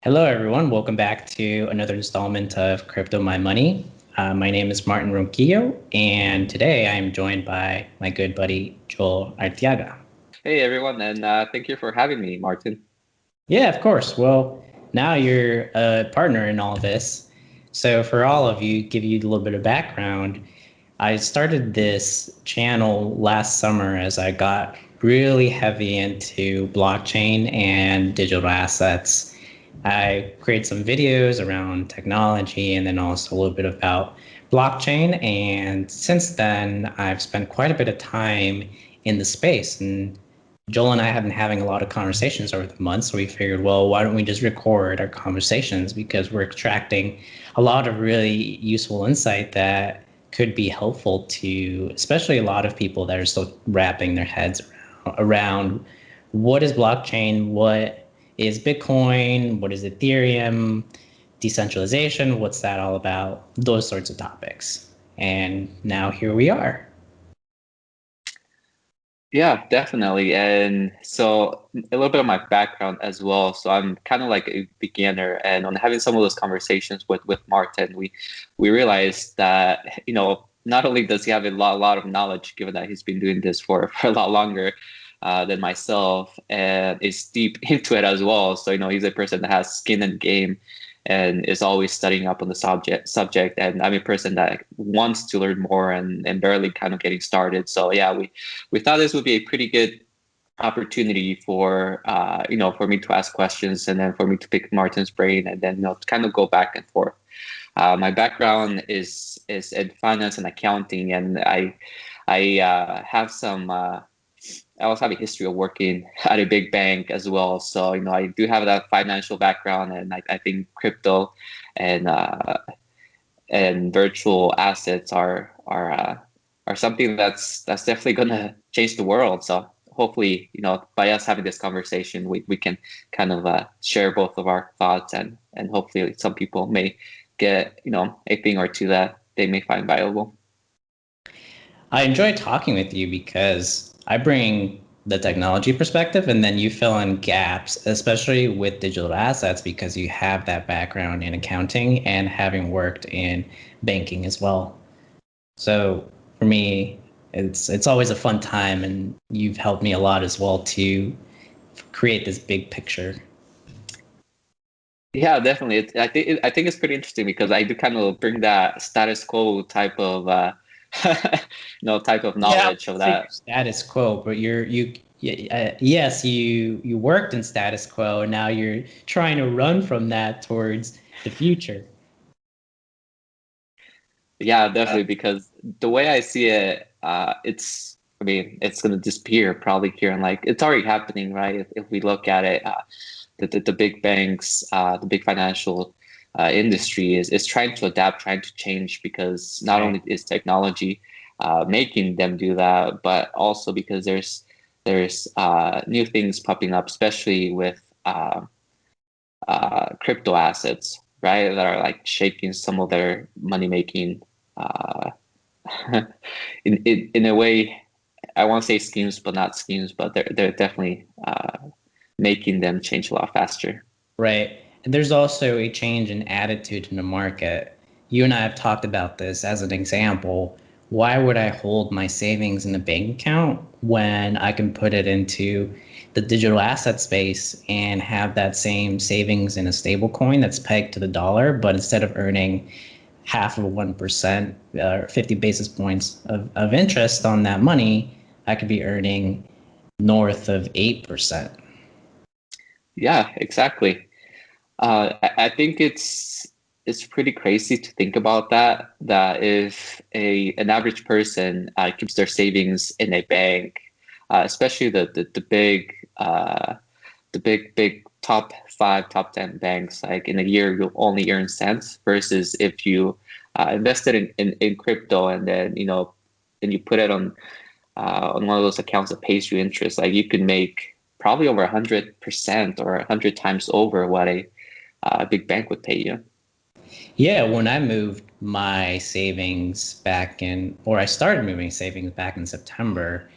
Hello, everyone. Welcome back to another installment of Crypto My Money. My name is Martin Ronquillo, and today I am joined by my good buddy Joel Arteaga. Hey everyone, and thank you for having me, Martin. Yeah, of course. Well, now you're a partner in all this. So, for all of you, give you a little bit of background. I started this channel last summer as I got really heavy into blockchain and digital assets. I created some videos around technology and then also a little bit about blockchain. And since then, I've spent quite a bit of time in the space. And Joel and I have been having a lot of conversations over the months. So we figured, well, why don't we just record our conversations because we're extracting a lot of really useful insight that could be helpful to especially a lot of people that are still wrapping their heads around what is blockchain, what is Bitcoin, what is Ethereum, decentralization, what's that all about, those sorts of topics. And now here we are. Yeah, definitely. And so a little bit of my background as well. So I'm kind of like a beginner, and on having some of those conversations with Martin, we realized that not only does he have a lot of knowledge, given that he's been doing this for a lot longer than myself, and is deep into it as well. So he's a person that has skin in the game and is always studying up on the subject. And I'm a person that wants to learn more and barely kind of getting started. So yeah, we thought this would be a pretty good opportunity for for me to ask questions and then for me to pick Martin's brain and then to kind of go back and forth. My background is in finance and accounting, and I have some. I also have a history of working at a big bank as well. So, I do have that financial background, and I think crypto and virtual assets are something that's definitely gonna change the world. So hopefully, by us having this conversation, we can kind of share both of our thoughts, and hopefully some people may get, a thing or two that they may find valuable. I enjoy talking with you because I bring the technology perspective and then you fill in gaps, especially with digital assets because you have that background in accounting and having worked in banking as well. So for me, it's always a fun time and you've helped me a lot as well to create this big picture. Yeah, definitely. I think it's pretty interesting because I do kind of bring that status quo type of type of Yeah, I knowledge of wouldn't say you're that. status quo, but yes, you worked in status quo, and now you're trying to run from that towards the future. Yeah, definitely, because the way I see it, I mean, it's going to disappear probably here, and like it's already happening, right? If we look at it, the big banks, the big financial industry is trying to adapt, trying to change, because not Right. only is technology making them do that, but also because there's new things popping up, especially with crypto assets, right? That are like shaking some of their money making. Uh, in a way, I won't say schemes, but not schemes, but they're definitely making them change a lot faster. Right. And there's also a change in attitude in the market. You and I have talked about this as an example. Why would I hold my savings in a bank account when I can put it into the digital asset space and have that same savings in a stable coin that's pegged to the dollar, but instead of earning half of 1% or 50 basis points of interest on that money, I could be earning north of 8%. Yeah, exactly. I think it's pretty crazy to think about that. That if an average person keeps their savings in a bank, especially the big top five, top 10 banks, like in a year you'll only earn cents, versus if you invested in crypto and then and you put it on one of those accounts that pays you interest, like you could make probably over 100% or 100 times over what a big bank would pay you. Yeah, when I moved my savings back in, or I started moving savings back in September,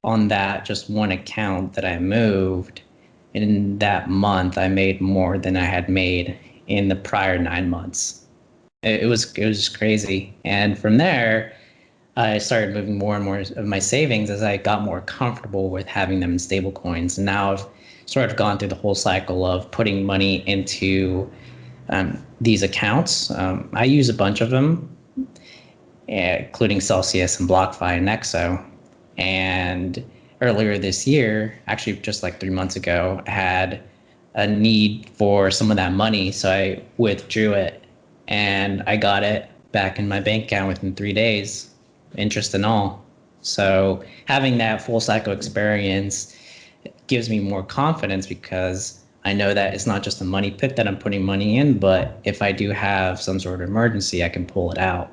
on that just one account that I moved, in that month, I made more than I had made in the prior 9 months. It was just crazy. And from there, I started moving more and more of my savings as I got more comfortable with having them in stable coins. And now I've sort of gone through the whole cycle of putting money into these accounts. I use a bunch of them, including Celsius and BlockFi and Nexo. And earlier this year, actually just like 3 months ago, I had a need for some of that money. So I withdrew it and I got it back in my bank account within 3 days, interest and all. So having that full cycle experience gives me more confidence because I know that it's not just a money pit that I'm putting money in, but if I do have some sort of emergency, I can pull it out.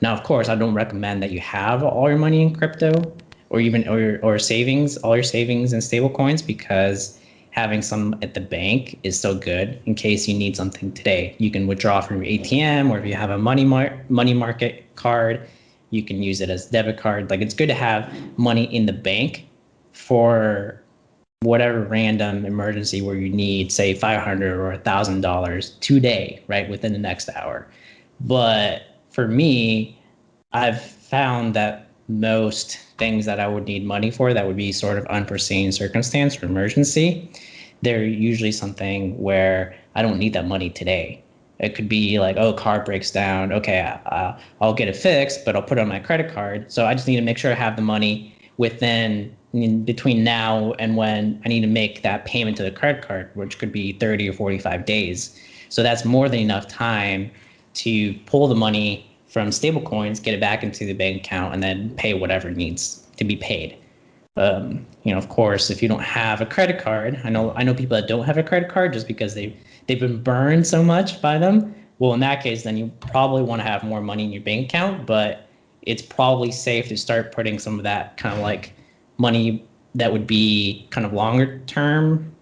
Now, of course, I don't recommend that you have all your money in crypto or even or savings, all your savings in stable coins, because having some at the bank is so good in case you need something today. You can withdraw from your ATM, or if you have a money market card, you can use it as debit card. Like, it's good to have money in the bank for whatever random emergency where you need, say, $500 or $1,000 today, right, within the next hour. But for me, I've found that most things that I would need money for that would be sort of unforeseen circumstance or emergency, they're usually something where I don't need that money today. It could be like, oh, car breaks down. Okay, I'll get it fixed, but I'll put it on my credit card. So I just need to make sure I have the money in between now and when I need to make that payment to the credit card, which could be 30 or 45 days. So that's more than enough time to pull the money from stablecoins, get it back into the bank account, and then pay whatever needs to be paid. Of course, if you don't have a credit card, I know people that don't have a credit card just because they've been burned so much by them. Well, in that case, then you probably want to have more money in your bank account, but it's probably safe to start putting some of that kind of like money that would be kind of longer term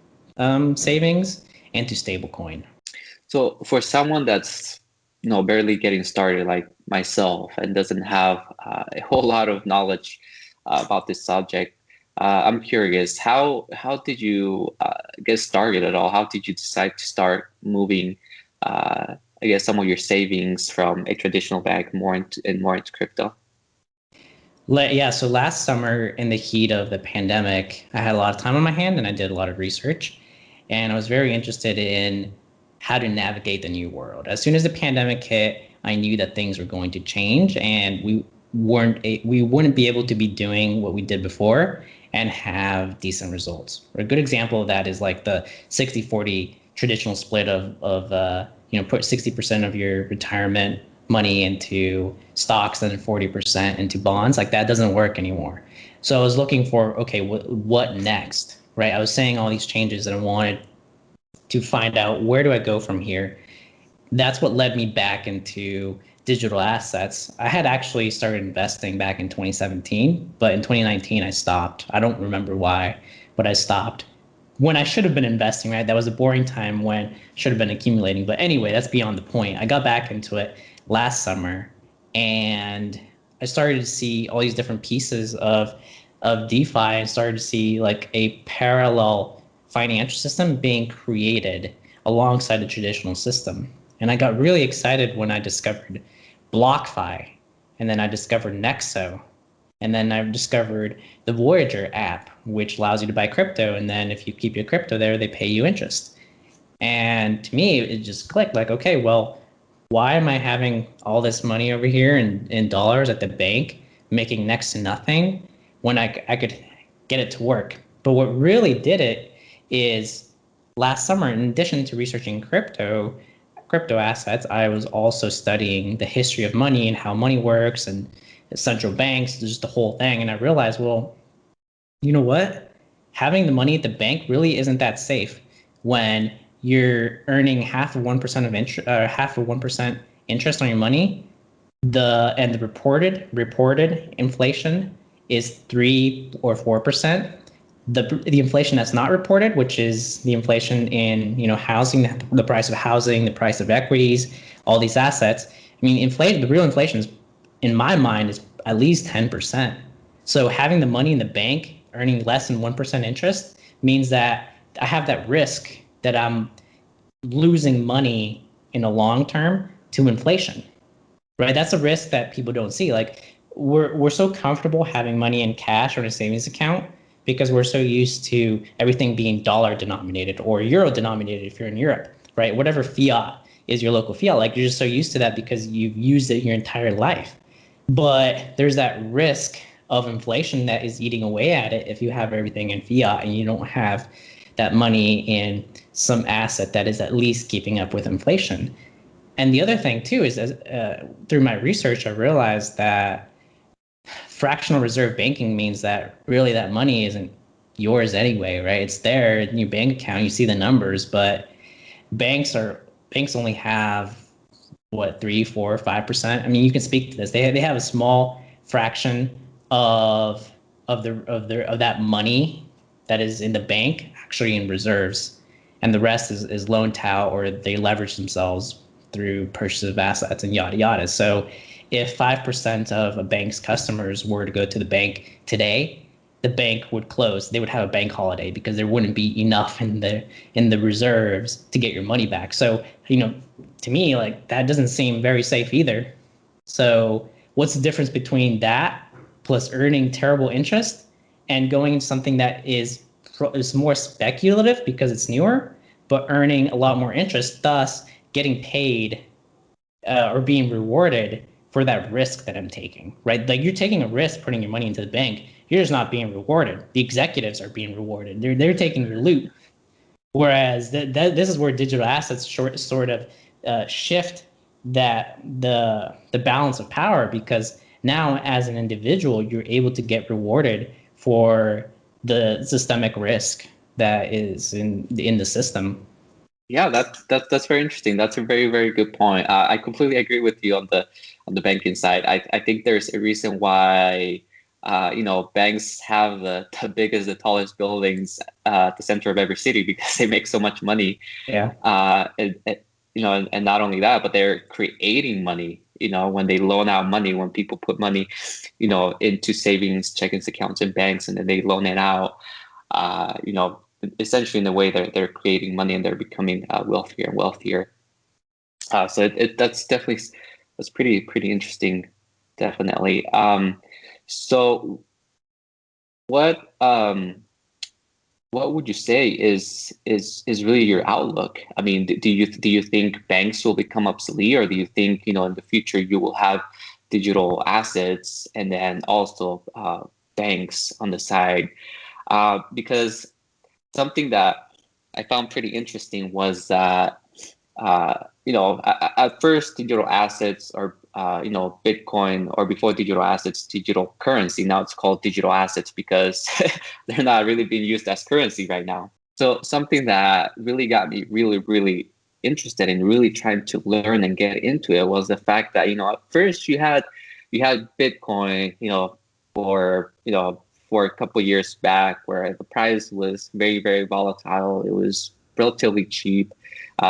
savings into stablecoin. So for someone that's barely getting started like myself and doesn't have a whole lot of knowledge about this subject, I'm curious, how did you get started at all? How did you decide to start moving, I guess, some of your savings from a traditional bank more into crypto? Yeah, so last summer in the heat of the pandemic, I had a lot of time on my hand and I did a lot of research. And I was very interested in how to navigate the new world. As soon as the pandemic hit, I knew that things were going to change and we wouldn't be able to be doing what we did before and have decent results. A good example of that is like the 60-40 traditional split of put 60% of your retirement money into stocks and then 40% into bonds. Like, that doesn't work anymore. So I was looking for, okay, what next, right? I was saying all these changes and I wanted to find out, where do I go from here? That's what led me back into digital assets. I had actually started investing back in 2017, but in 2019 I stopped. I don't remember why, but I stopped when I should have been investing, right? That was a boring time when I should have been accumulating. But anyway, that's beyond the point. I got back into it last summer and I started to see all these different pieces of DeFi and started to see like a parallel financial system being created alongside the traditional system. And I got really excited when I discovered BlockFi, and then I discovered Nexo, and then I discovered the Voyager app, which allows you to buy crypto. And then if you keep your crypto there, they pay you interest. And to me, it just clicked like, okay, well, why am I having all this money over here in dollars at the bank, making next to nothing when I could get it to work? But what really did it is last summer, in addition to researching crypto assets, I was also studying the history of money and how money works and central banks, just the whole thing. And I realized, well, you know what? Having the money at the bank really isn't that safe when you're earning half of 1% interest on your money. The reported inflation is 3 or 4%. The inflation that's not reported, which is the inflation in housing, the price of housing, the price of equities, all these assets. I mean, inflation. The real inflation is, in my mind, is at least 10%. So having the money in the bank earning less than 1% interest means that I have that risk that I'm losing money in the long term to inflation, right? That's a risk that people don't see. Like we're so comfortable having money in cash or in a savings account because we're so used to everything being dollar denominated or euro denominated if you're in Europe, right? Whatever fiat is your local fiat, like you're just so used to that because you've used it your entire life. But there's that risk of inflation that is eating away at it if you have everything in fiat and you don't have that money in some asset that is at least keeping up with inflation. And the other thing too is, through my research, I realized that fractional reserve banking means that really that money isn't yours anyway, right? It's there in your bank account. You see the numbers, but banks only have what 3, 4, 5%. I mean, you can speak to this. They have a small fraction of of that money that is in the bank actually in reserves, and the rest is loaned out or they leverage themselves through purchase of assets and yada yada. So if 5% of a bank's customers were to go to the bank today, the bank would close. They would have a bank holiday because there wouldn't be enough in the reserves to get your money back. So, to me, like that doesn't seem very safe either. So what's the difference between that plus earning terrible interest and going into something that is more speculative because it's newer, but earning a lot more interest, thus getting paid or being rewarded for that risk that I'm taking, right? Like you're taking a risk putting your money into the bank. You're just not being rewarded. The executives are being rewarded. They're taking your loot. Whereas this is where digital assets sort of shift that the balance of power, because now as an individual you're able to get rewarded for the systemic risk that is in the system. Yeah, that's very interesting. That's a very, very good point. I completely agree with you on the banking side. I think there's a reason why banks have the biggest, the tallest buildings at the center of every city because they make so much money. Yeah. And not only that, but they're creating money. When they loan out money, when people put money, into savings, checking accounts, and banks, and then they loan it out. Essentially in the way they're creating money and they're becoming wealthier and wealthier. That's pretty interesting, definitely. So what would you say is really your outlook? I mean, do you think banks will become obsolete, or do you think in the future you will have digital assets and then also banks on the side? Because something that I found pretty interesting was that at first digital assets or Bitcoin, or before digital assets, digital currency. Now it's called digital assets because they're not really being used as currency right now. So something that really got me really, really interested in really trying to learn and get into it was the fact that at first you had Bitcoin, for a couple of years back, where the price was very, very volatile. It was relatively cheap.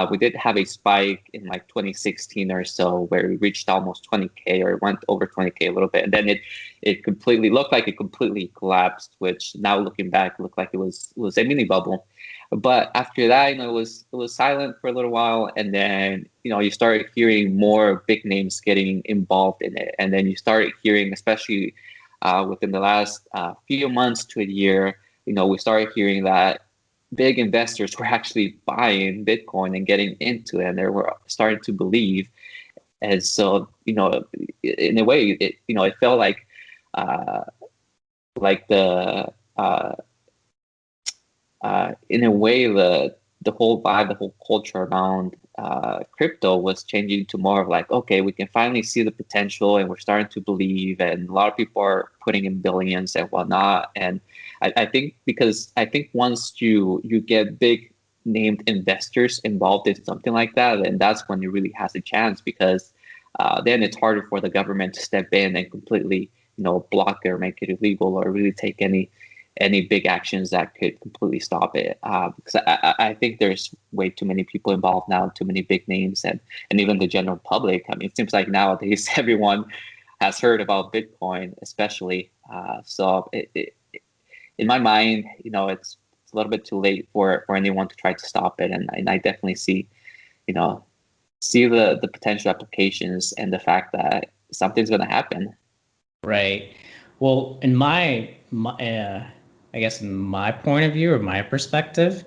We did have a spike in like 2016 or so where we reached almost 20K, or it went over 20K a little bit. And then it completely looked like it completely collapsed, which now looking back looked like it was a mini bubble. But after that, it was silent for a little while. And then, you started hearing more big names getting involved in it. And then you started hearing, especially within the last few months to a year, we started hearing that big investors were actually buying Bitcoin and getting into it, and they were starting to believe. And so, in a way, it felt like in a way, the whole vibe, the whole culture around crypto was changing to more of like, okay, we can finally see the potential, and we're starting to believe, and a lot of people are putting in billions and whatnot. And I think once you get big named investors involved in something like that, then that's when it really has a chance, because then it's harder for the government to step in and completely block it or make it illegal, or really take any big actions that could completely stop it. Because I think there's way too many people involved now, too many big names, and even the general public. I mean, it seems like nowadays everyone has heard about Bitcoin, especially. So in my mind, it's a little bit too late for anyone to try to stop it. And I definitely see, you know, see the potential applications and the fact that something's going to happen. Right. Well, in I guess in my point of view or my perspective,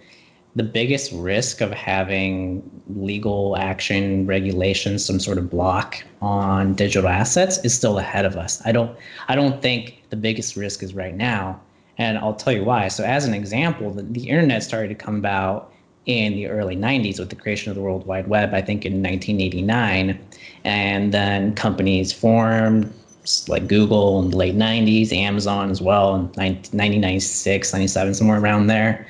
the biggest risk of having legal action, regulations, some sort of block on digital assets is still ahead of us. I don't think the biggest risk is right now, and I'll tell you why. So, as an example, the internet started to come about in the early 90s with the creation of the World Wide Web, I think in 1989, and then companies formed like Google in the late 90s, Amazon as well in 1996, 97, somewhere around there.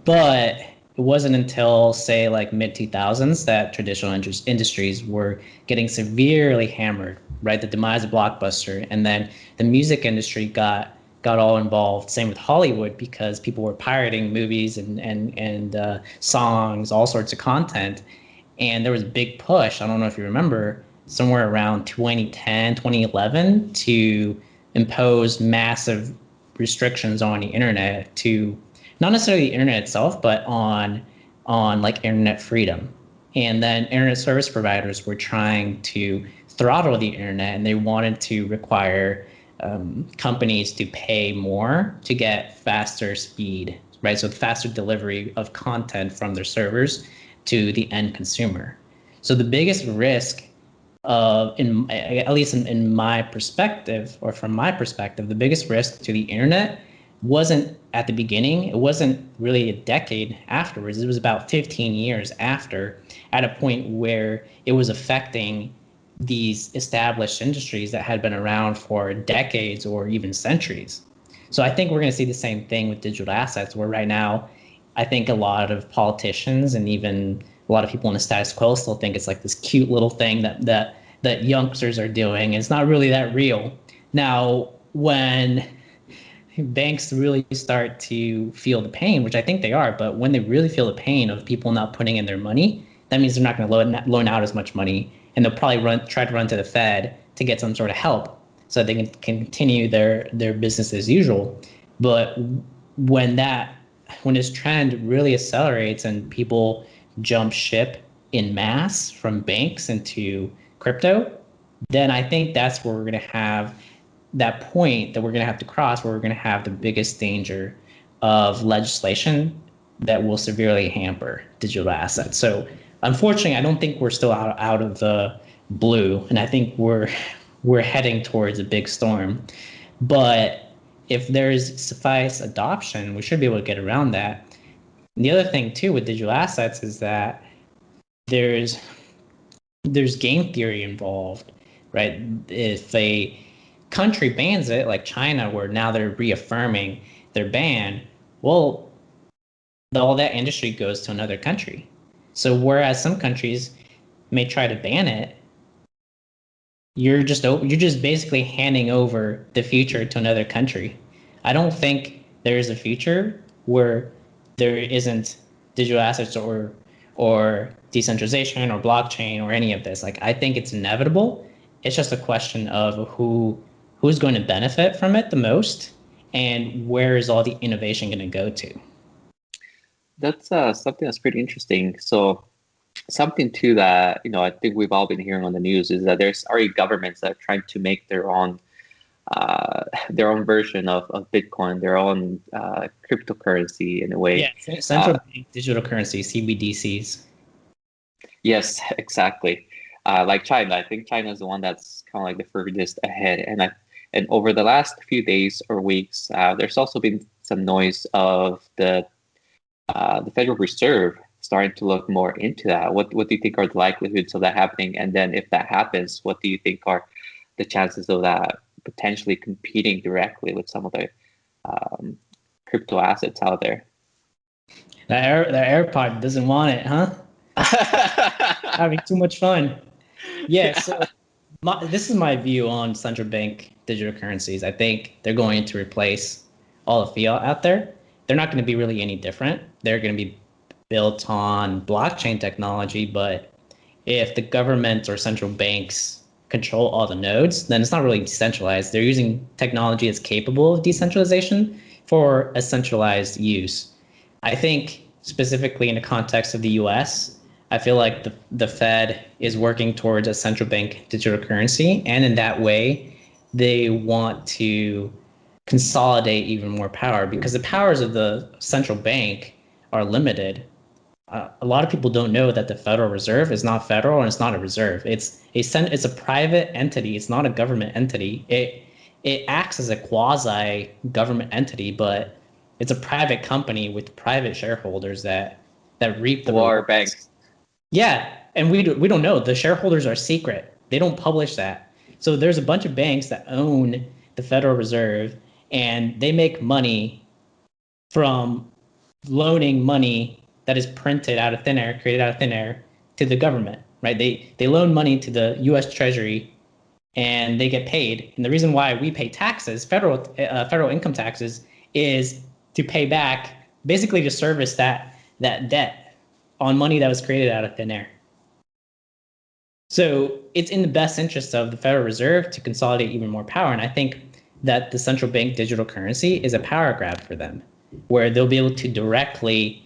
But it wasn't until, say, like mid 2000s that traditional industries were getting severely hammered, right? The demise of Blockbuster, and then the music industry got all involved. Same with Hollywood, because people were pirating movies and songs, all sorts of content, and there was a big push. I don't know if you remember, somewhere around 2010, 2011, to impose massive restrictions on the internet, to not necessarily the internet itself, but on like internet freedom. And then internet service providers were trying to throttle the internet, and they wanted to require companies to pay more to get faster speed, right? So faster delivery of content from their servers to the end consumer. So the biggest risk at least in my perspective, or from my perspective, the biggest risk to the internet wasn't at the beginning. It wasn't really a decade afterwards. It was about 15 years after, at a point where it was affecting these established industries that had been around for decades or even centuries. So I think we're going to see the same thing with digital assets, where right now, I think a lot of politicians and even a lot of people in the status quo still think it's like this cute little thing that youngsters are doing. It's not really that real. Now, when banks really start to feel the pain, which I think they are, but when they really feel the pain of people not putting in their money, that means they're not going to loan out as much money, and they'll probably try to run to the Fed to get some sort of help so they can continue their business as usual. But when that when this trend really accelerates and people jump ship in mass from banks into crypto, then I think that's where we're going to have that point that we're going to have to cross, where we're going to have the biggest danger of legislation that will severely hamper digital assets. So unfortunately, I don't think we're still out of the blue, and I think we're heading towards a big storm. But if there's suffice adoption, we should be able to get around that. And the other thing too with digital assets is that there's game theory involved, right? If a country bans it, like China, where now they're reaffirming their ban, well, all that industry goes to another country. So whereas some countries may try to ban it, you're just basically handing over the future to another country. I don't think there is a future where there isn't digital assets or decentralization or blockchain or any of this. Like, I think it's inevitable. It's just a question of who's going to benefit from it the most, and where is all the innovation going to go to. That's something that's pretty interesting. So something too that I think we've all been hearing on the news is that there's already governments that are trying to make their own version of Bitcoin, their own cryptocurrency in a way. Yeah, Central Bank Digital Currencies, CBDCs. Yes, exactly. Like China, I think China is the one that's kind of like the furthest ahead. And over the last few days or weeks, there's also been some noise of the Federal Reserve starting to look more into that. What do you think are the likelihoods of that happening? And then if that happens, what do you think are the chances of that potentially competing directly with some of the crypto assets out there? The AirPod doesn't want it, huh? Having too much fun. Yeah, so this is my view on central bank digital currencies. I think they're going to replace all the fiat out there. They're not going to be really any different. They're going to be built on blockchain technology, but if the government or central banks control all the nodes, then it's not really decentralized. They're using technology that's capable of decentralization for a centralized use. I think specifically in the context of the US, I feel like the Fed is working towards a central bank digital currency. And in that way, they want to consolidate even more power because the powers of the central bank are limited. A lot of people don't know that the Federal Reserve is not federal and it's not a reserve. It's a private entity. It's not a government entity. It acts as a quasi government entity, but it's a private company with private shareholders that reap the Or rewards. banks. Yeah, and we don't know. The shareholders are secret. They don't publish that. So there's a bunch of banks that own the Federal Reserve, and they make money from loaning money that is printed out of thin air, created out of thin air, to the government, right? They loan money to the U.S. Treasury, and they get paid. And the reason why we pay taxes, federal income taxes, is to pay back, basically to service that debt on money that was created out of thin air. So it's in the best interest of the Federal Reserve to consolidate even more power. And I think that the central bank digital currency is a power grab for them, where they'll be able to directly,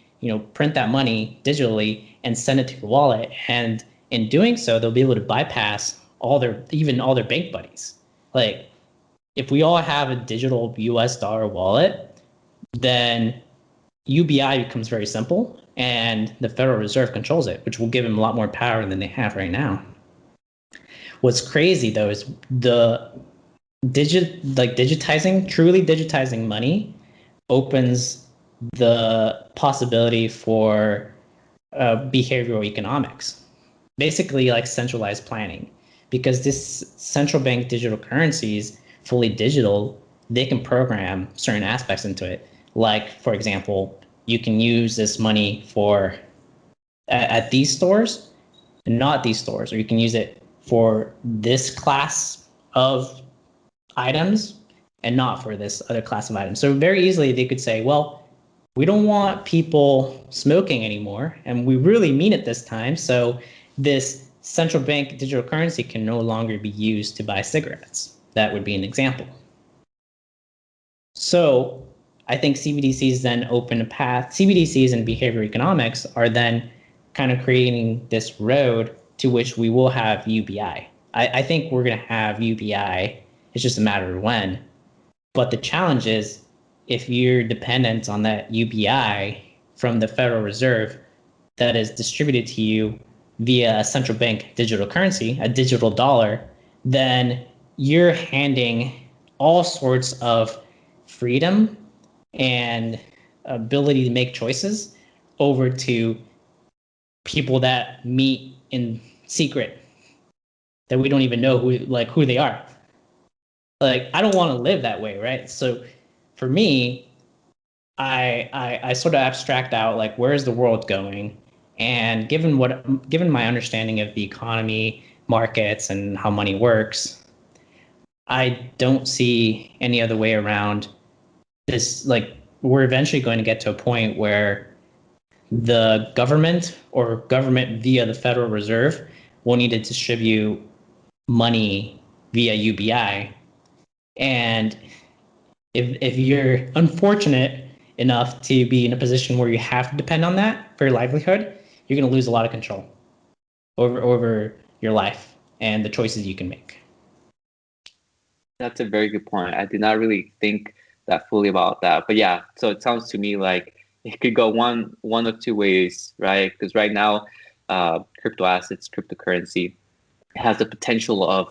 print that money digitally and send it to your wallet. And in doing so, they'll be able to bypass all their bank buddies. Like if we all have a digital US dollar wallet, then UBI becomes very simple and the Federal Reserve controls it, which will give them a lot more power than they have right now. What's crazy though is the truly digitizing money opens the possibility for behavioral economics, basically like centralized planning, because this central bank digital currencies, fully digital, they can program certain aspects into it. Like, for example, you can use this money for at these stores and not these stores, or you can use it for this class of items and not for this other class of items. So very easily they could say, well, we don't want people smoking anymore, and we really mean it this time. So this central bank digital currency can no longer be used to buy cigarettes. That would be an example. So I think CBDCs then open a path. CBDCs and behavior economics are then kind of creating this road to which we will have UBI. I think we're going to have UBI. It's just a matter of when. But the challenge is if you're dependent on that UBI from the Federal Reserve that is distributed to you via a central bank digital currency, a digital dollar, then you're handing all sorts of freedom and ability to make choices over to people that meet in secret that we don't even know who they are. Like, I don't want to live that way, right? So for me, I sort of abstract out like where's the world going, and given my understanding of the economy, markets, and how money works, I don't see any other way around this. Like, we're eventually going to get to a point where the government or government via the Federal Reserve will need to distribute money via UBI. And if you're unfortunate enough to be in a position where you have to depend on that for your livelihood, you're going to lose a lot of control over your life and the choices you can make. That's a very good point. I did not really think that fully about that. But yeah, so it sounds to me like it could go one of two ways, right? Because right now, crypto assets, cryptocurrency has the potential of,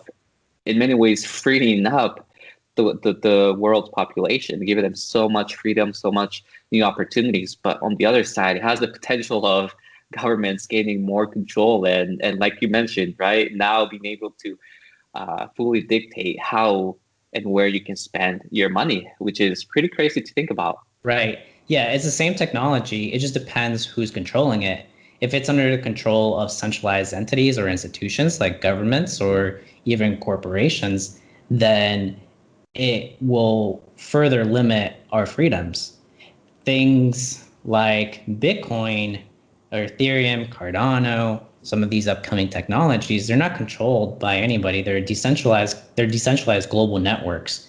in many ways, freeing up the world's population, giving them so much freedom, so much new opportunities. But on the other side, it has the potential of governments gaining more control and like you mentioned, right, now being able to fully dictate how and where you can spend your money, which is pretty crazy to think about. Right. Yeah, it's the same technology. It just depends who's controlling it. If it's under the control of centralized entities or institutions like governments or even corporations, then it will further limit our freedoms. Things like Bitcoin or Ethereum, Cardano, some of these upcoming technologies, they're not controlled by anybody. They're decentralized global networks.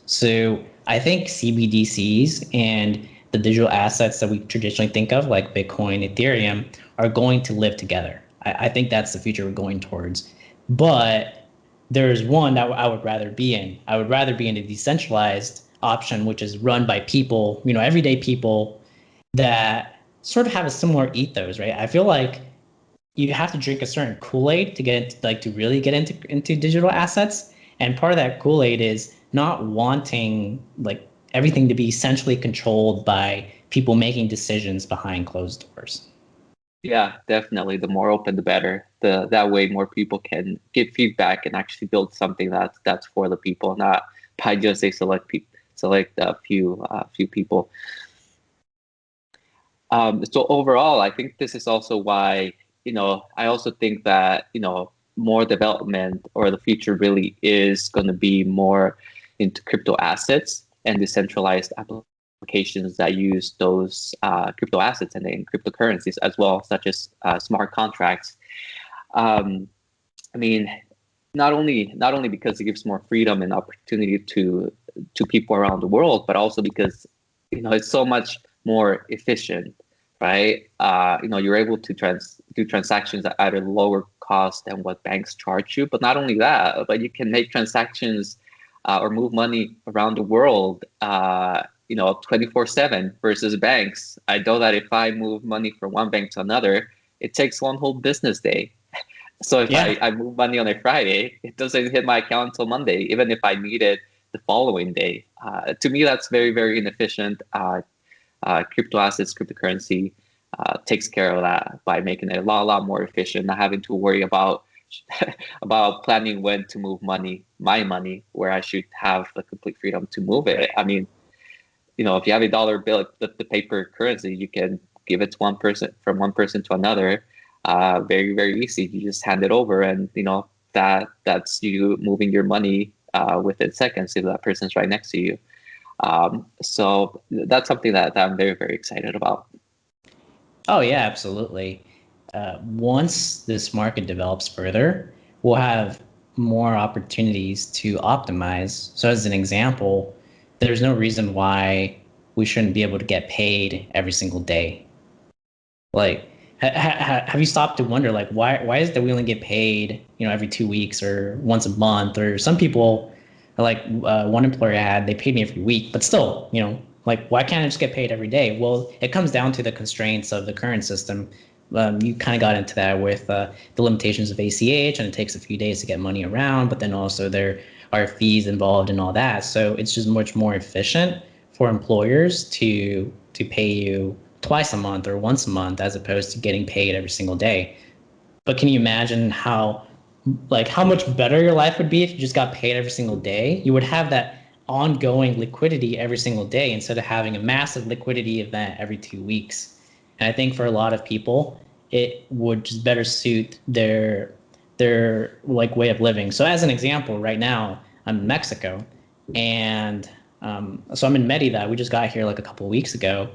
So I think CBDCs and the digital assets that we traditionally think of, like Bitcoin, Ethereum, are going to live together. I think that's the future we're going towards. But there's one that I would rather be in. I would rather be in a decentralized option, which is run by people, everyday people that sort of have a similar ethos, right? I feel like you have to drink a certain Kool-Aid to get like to really get into digital assets. And part of that Kool-Aid is not wanting like everything to be essentially controlled by people making decisions behind closed doors. Yeah, definitely. The more open, the better. That way, more people can get feedback and actually build something that's for the people, not by just a select a few people. So overall, I think this is also why, I also think that, more development or the future really is going to be more into crypto assets and decentralized applications that use those crypto assets and then cryptocurrencies as well, such as smart contracts. Um, I mean, not only because it gives more freedom and opportunity to people around the world, but also because it's so much more efficient, right? You're able to do transactions at a lower cost than what banks charge you. But not only that, but you can make transactions or move money around the world, 24/7 versus banks. I know that if I move money from one bank to another, it takes one whole business day. So if Yeah. I move money on a Friday, it doesn't hit my account until Monday, even if I need it the following day. To me, that's very, very inefficient. Crypto assets, cryptocurrency takes care of that by making it a lot more efficient, not having to worry about about planning when to move my money, where I should have the complete freedom to move it. I mean, if you have a dollar bill, the paper currency, you can give it to one person from one person to another. Very, very easy. You just hand it over, and that's you moving your money within seconds if that person's right next to you. So that's something that I'm very, very excited about. Oh yeah, absolutely. Once this market develops further, we'll have more opportunities to optimize. So as an example, there's no reason why we shouldn't be able to get paid every single day. Like, have you stopped to wonder, like, why is it that we only get paid, every 2 weeks or once a month? Or some people, like one employer had, they paid me every week, but still, like, why can't I just get paid every day? Well, it comes down to the constraints of the current system. You kind of got into that with the limitations of ACH, and it takes a few days to get money around, but then also there are fees involved and all that. So it's just much more efficient for employers to pay you twice a month or once a month as opposed to getting paid every single day. But can you imagine how much better your life would be if you just got paid every single day? You would have that ongoing liquidity every single day instead of having a massive liquidity event every 2 weeks. And I think for a lot of people, it would just better suit their like way of living. So as an example, right now I'm in Mexico, and so I'm in Merida. We just got here like a couple of weeks ago,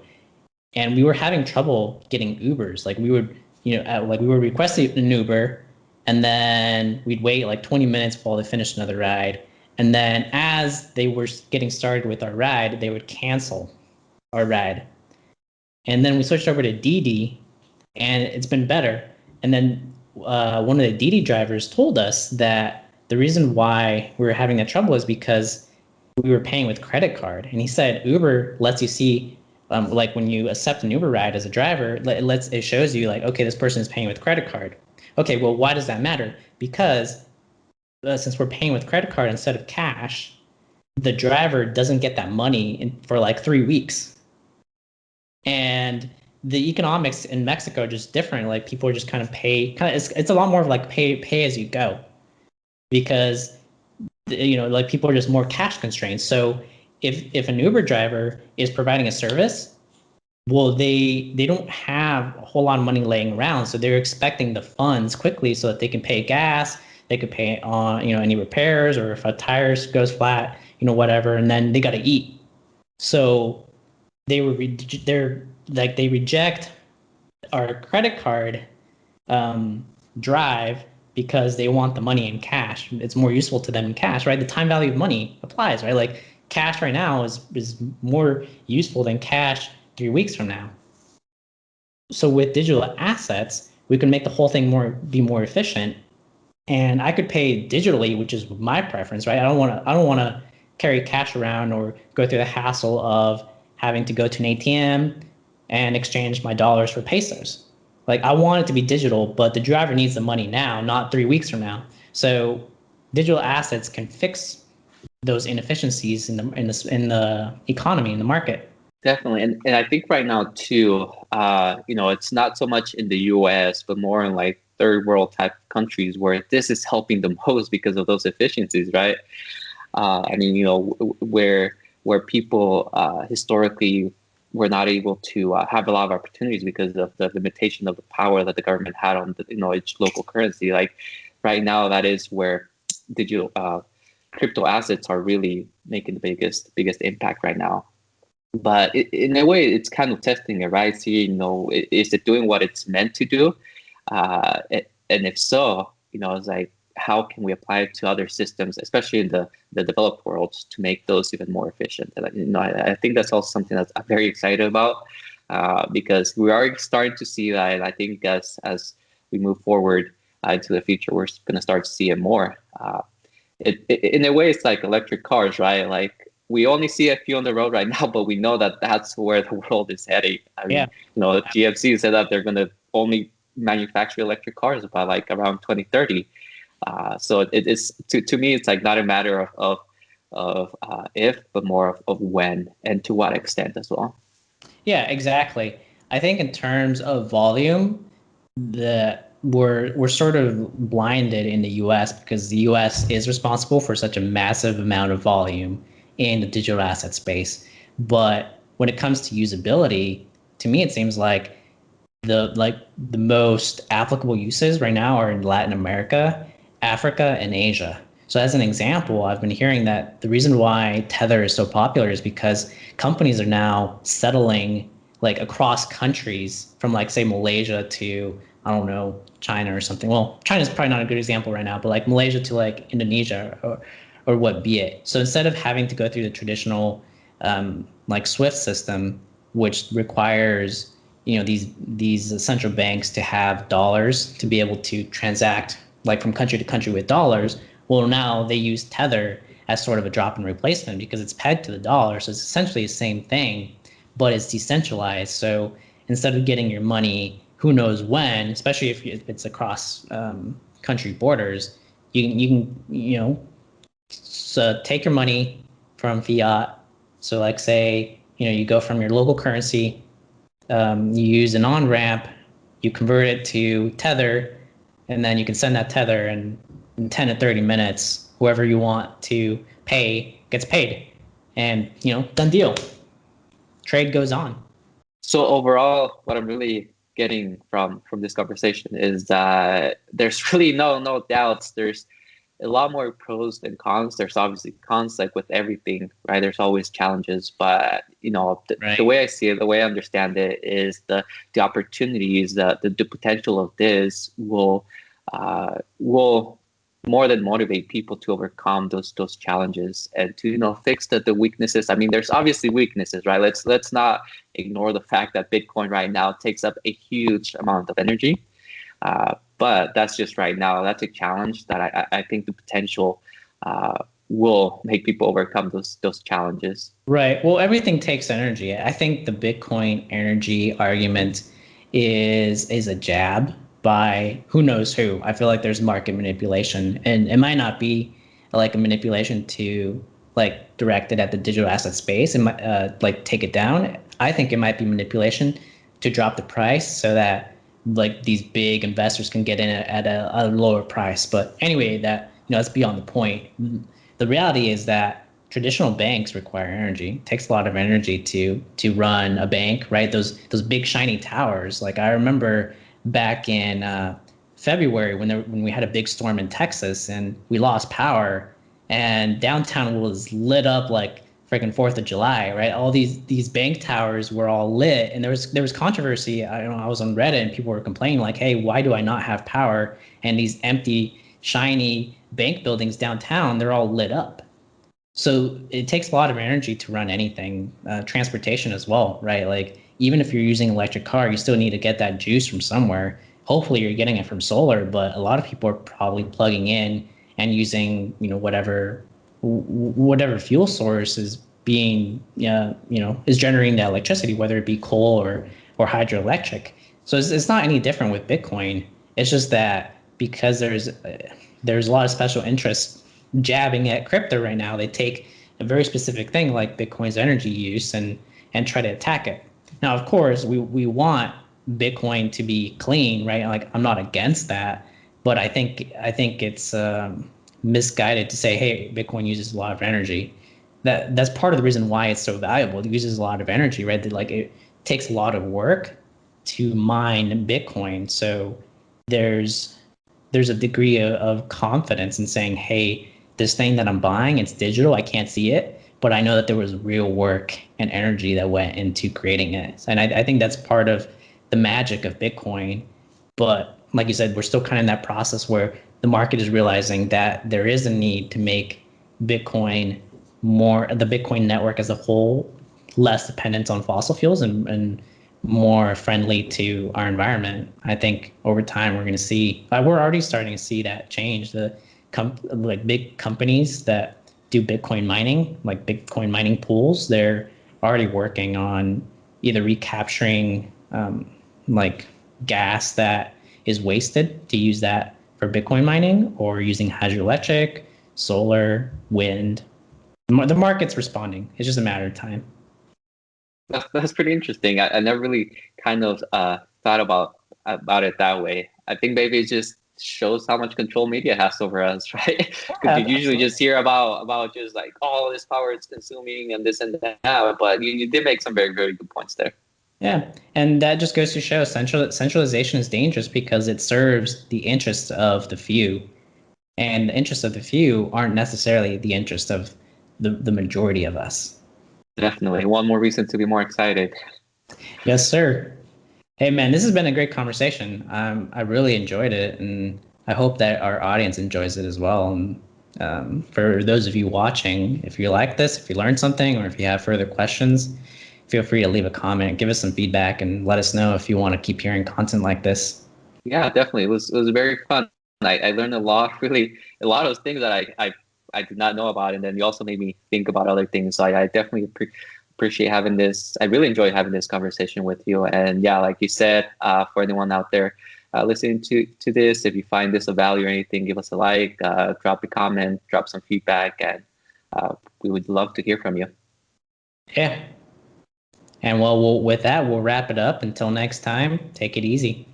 and we were having trouble getting Ubers. Like we would, like we would request an Uber, and then we'd wait like 20 minutes while they finished another ride. And then as they were getting started with our ride, they would cancel our ride. And then we switched over to Didi, and it's been better. And then one of the Didi drivers told us that the reason why we were having that trouble is because we were paying with credit card. And he said Uber lets you see, like when you accept an Uber ride as a driver, it shows you like, okay, this person is paying with credit card. Okay, well, why does that matter? Because since we're paying with credit card instead of cash, the driver doesn't get that money for like 3 weeks. And the economics in Mexico are just different. Like people are just kind of it's a lot more of like pay as you go, because like people are just more cash constrained. So if an Uber driver is providing a service, well, they don't have a whole lot of money laying around, so they're expecting the funds quickly so that they can pay gas, they could pay on any repairs, or if a tire goes flat, whatever, and then they got to eat. So they reject our credit card drive because they want the money in cash. It's more useful to them in cash, right? The time value of money applies, right? Like cash right now is more useful than cash 3 weeks from now. So with digital assets, we can make the whole thing be more efficient. And I could pay digitally, which is my preference, right? I don't want to carry cash around or go through the hassle of having to go to an ATM and exchange my dollars for pesos. Like I want it to be digital, but the driver needs the money now, not 3 weeks from now. So digital assets can fix those inefficiencies in the economy, in the market. Definitely. And I think right now too, it's not so much in the US, but more in like third world type countries where this is helping the most because of those efficiencies, right? I mean, where people historically were not able to have a lot of opportunities because of the limitation of the power that the government had on each local currency. Like right now, that is where digital crypto assets are really making the biggest impact right now. But in a way, it's kind of testing it, right? See, is it doing what it's meant to do? And if so, it's like, how can we apply it to other systems, especially in the developed worlds, to make those even more efficient? And I think that's also something that I'm very excited about, because we are starting to see that. And I think as we move forward into the future, we're going to start to see it more. In a way, it's like electric cars, right? Like we only see a few on the road right now, but we know that that's where the world is heading. I mean, Yeah. GMC said that they're going to only manufacture electric cars by like around 2030. So it is to me, it's like not a matter of if, but more of when and to what extent as well. Yeah, exactly. I think in terms of volume, we're sort of blinded in the US because the US is responsible for such a massive amount of volume in the digital asset space. But when it comes to usability, to me it seems like the most applicable uses right now are in Latin America, Africa, and Asia. So as an example, I've been hearing that the reason why Tether is so popular is because companies are now settling like across countries from like say Malaysia to I don't know China or something. Well, China's probably not a good example right now, but like Malaysia to like Indonesia or what be it. So instead of having to go through the traditional like SWIFT system, which requires these central banks to have dollars to be able to transact like from country to country with dollars. Well, now they use Tether as sort of a drop-in replacement because it's pegged to the dollar, so it's essentially the same thing, but it's decentralized. So instead of getting your money who knows when, especially if it's across country borders, you can so take your money from fiat. So like say you go from your local currency, you use an on-ramp, you convert it to Tether, and then you can send that Tether in 10 to 30 minutes, whoever you want to pay gets paid. And, done deal. Trade goes on. So overall, what I'm really getting from this conversation is that there's really no doubts. There's a lot more pros than cons. There's obviously cons, like with everything, right? There's always challenges, but the Right. way I see it, the way I understand it, is the opportunities, the potential of this will more than motivate people to overcome those challenges and to fix the weaknesses. I mean, there's obviously weaknesses, right? Let's not ignore the fact that Bitcoin right now takes up a huge amount of energy. But that's just right now. That's a challenge that I think the potential will make people overcome those challenges. Right. Well, everything takes energy. I think the Bitcoin energy argument is a jab by who knows who. I feel like there's market manipulation, and it might not be like a manipulation to like direct it at the digital asset space and like take it down. I think it might be manipulation to drop the price so that like these big investors can get in at a lower price. But anyway, that's beyond the point. The reality is that traditional banks require energy. It takes a lot of energy to run a bank, right? Those big shiny towers. Like I remember back in February when we had a big storm in Texas and we lost power, and downtown was lit up like freaking Fourth of July, right? All these bank towers were all lit, and there was controversy. I don't know. I was on Reddit and people were complaining like, "Hey, why do I not have power?" And these empty, shiny bank buildings downtown, they're all lit up. So it takes a lot of energy to run anything, transportation as well, right? Like even if you're using an electric car, you still need to get that juice from somewhere. Hopefully you're getting it from solar, but a lot of people are probably plugging in and using, whatever fuel source is being, is generating that electricity, whether it be coal or hydroelectric. So it's not any different with Bitcoin. It's just that because there's a lot of special interests jabbing at crypto right now. They take a very specific thing like Bitcoin's energy use and try to attack it. Now, of course, we want Bitcoin to be clean, right? Like I'm not against that, but I think it's misguided to say, hey, Bitcoin uses a lot of energy. That's part of the reason why it's so valuable. It uses a lot of energy, right? That like it takes a lot of work to mine Bitcoin. So there's there's a degree of confidence in saying, hey, this thing that I'm buying, it's digital, I can't see it, but I know that there was real work and energy that went into creating it. And I think that's part of the magic of Bitcoin. But like you said, we're still kind of in that process where the market is realizing that there is a need to make Bitcoin the Bitcoin network as a whole, less dependent on fossil fuels and more friendly to our environment. I think over time we're going to see, we're already starting to see that change. Like big companies that do Bitcoin mining, like Bitcoin mining pools, they're already working on either recapturing like gas that is wasted to use that for Bitcoin mining, or using hydroelectric, solar, wind. The market's responding. It's just a matter of time. That's pretty interesting. I never really kind of thought about it that way. I think maybe it just shows how much control media has over us, right? Because Yeah, you usually absolutely. just hear about just like all this power it's consuming and this and that. But you did make some very, very good points there. Yeah, and that just goes to show centralization is dangerous because it serves the interests of the few, and the interests of the few aren't necessarily the interest of the majority of us. Definitely. One more reason to be more excited. Yes, sir. Hey, man, this has been a great conversation. I really enjoyed it, and I hope that our audience enjoys it as well. And for those of you watching, if you like this, if you learned something, or if you have further questions, feel free to leave a comment, give us some feedback, and let us know if you want to keep hearing content like this. Yeah, definitely. It was very fun. I learned a lot, really, a lot of things that I did not know about, and then you also made me think about other things. So I definitely appreciate having this. I really enjoy having this conversation with you. And yeah, like you said, for anyone out there listening to this, if you find this of value or anything, give us a like, drop a comment, drop some feedback, and we would love to hear from you. Yeah. And well, with that, we'll wrap it up. Until next time, take it easy.